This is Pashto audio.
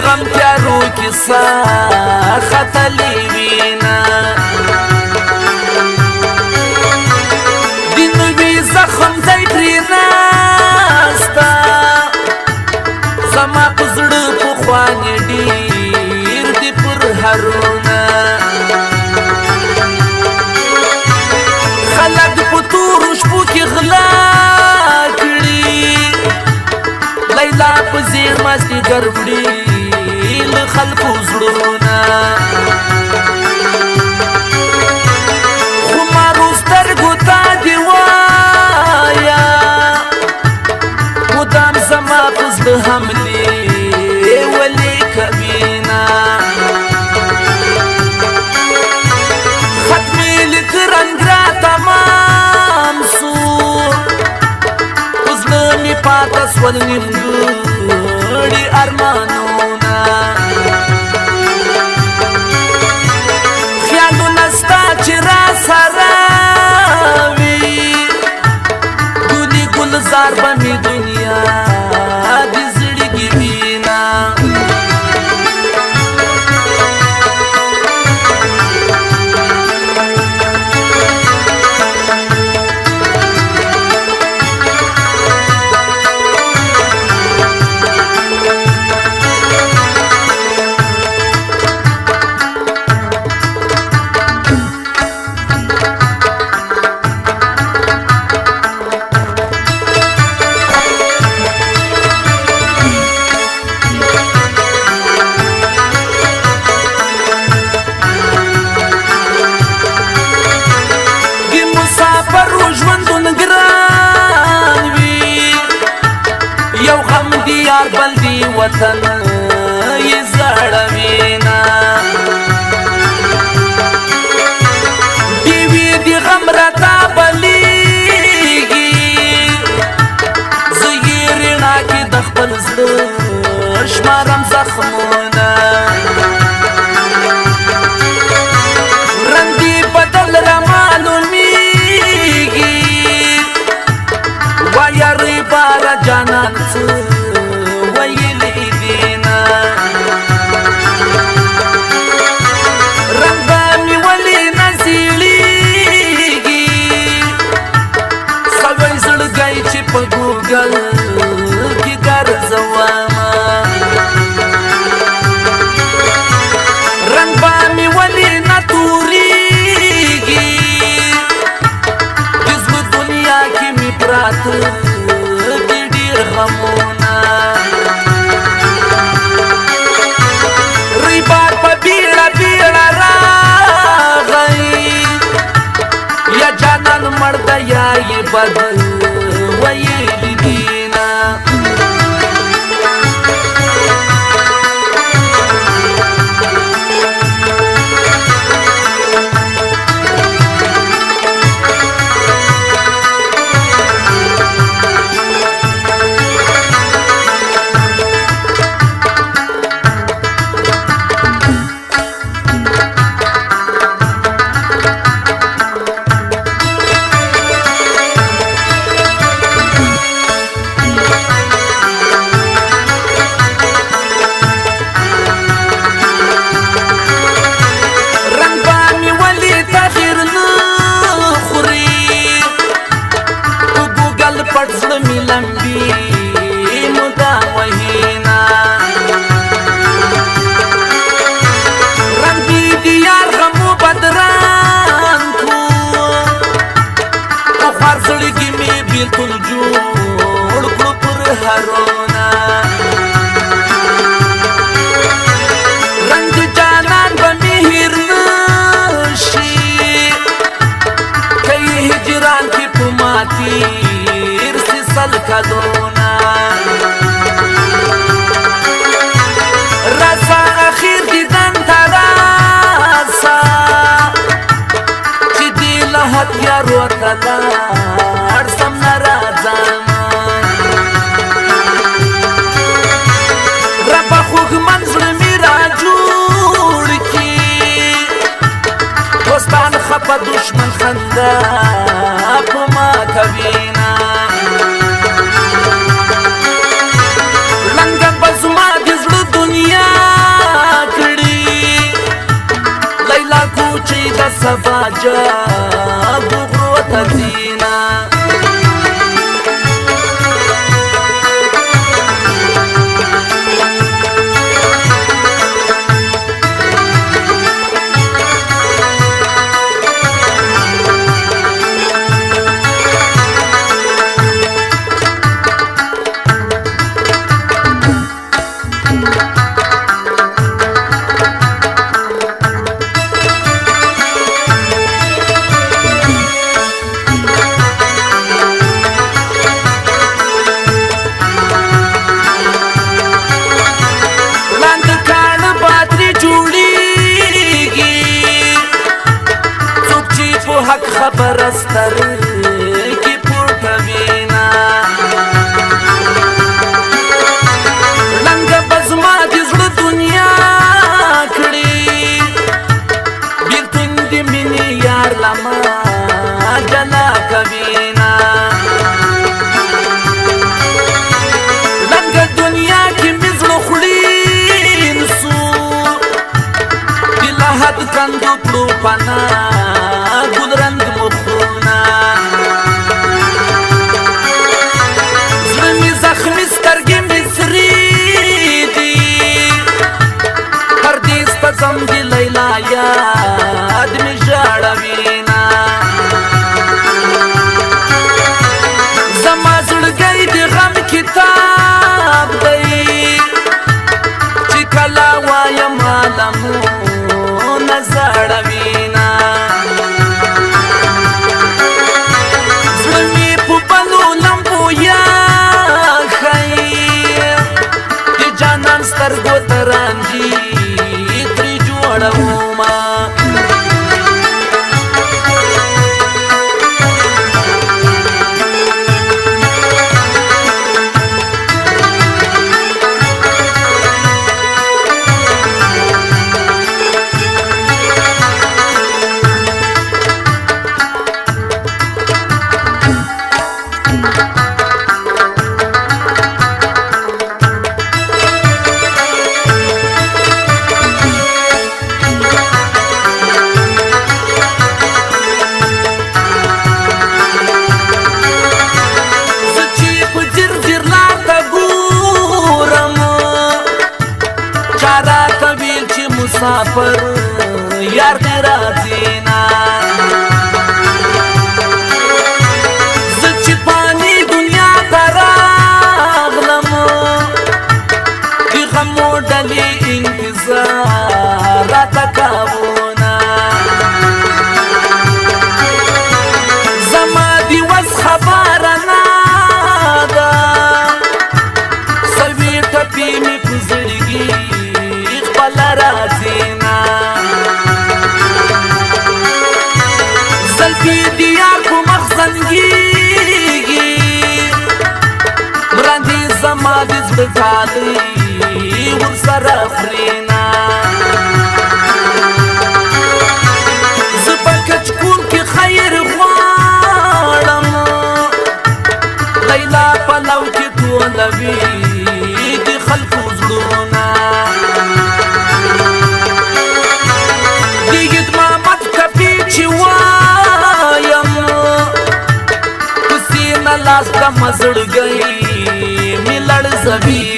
غم تیارو کیسا ختلی وینا دی نوی زخم ځای ترې ناستا زما په زړه پخوانې ډېر دي پرهرونه خلک په تورو شپو کې غلا کړي لیلا په زیر مازدیګر وړي له خلکو زړونه خو مارو سترګو ته دې وایه مدام زما په زړه حملې ولې کوینه ختمې لیک رنګ را تمام سو په زړه مې پاته سول نیمګړي ارمانونه خیالونه ستا چې را سره وي ګلي ګلزار به مې دنیا د زړګي وینا بل دی وطن یې زړوینا دیوی دی غم راته بلیږي زه یې رڼا کې د خپل زړه شمارم زخمونه رنګ دی بدل را معلومیږي وایې باره جانان څه په ګوګل کې ګرځومه رنګ به مې ولې نه تورېږي د زړه دنیا کې مې پراته دي ډېر غمونه ریبار په بیړه بیړه راغی یا جانان مړ ده یا یې بدل ویلی دینا پټ زړه مې لمبي مدام وهینا رنګ دې یار غمو بدران کو په خوار زړګي مې بیلتون جوړ کړو پر هرونا رنګ جانان به مې هېر نشي کوي هجران کې په ماتي کدونا رسا اخیر دیدن تراسا چی دی لحت یا روتلا ارسم نرازم رب خوگ منزل میرا جوڑ کی دوستان خپا دشمن خنده پما کوینا لنګ بزما د زړه دنیا چې د سبا جاب غرو ته ځینا خبر استر کی پورتوینا لنګ بزما د زړه دنیا کړي بیلتون د مینې یار لما جلا کوینا لنګ دنیا کې مې زړه خوري نسو د لحد کندو کړو پنا ګلرنګ مخونه زړه مې زخمي سترګې مې سرې دي پردیس ته ځم د لیلا یاد مې ژړوینا زما زړګی د غم کتاب دی چې کله وایم عالمونه زړوینا سترګو ته رانجي ترې جوړومه مسافر یار دی راځینا زه چې پانی دنیا ته راغلم د غمو ډلې انتظار راته کاوونه زما د وس خبره نه ده سوي ټپې مې په زړګي راځینا زلفي دیار کو مخزنګيږي مرندي زما د زړه ډالۍ ورسره خورينا زه په کچکول کې خیر غواړم لیلا پلو کې ټولوي د خلکو زړونه لاس کا مزړ گئی ملړ زوی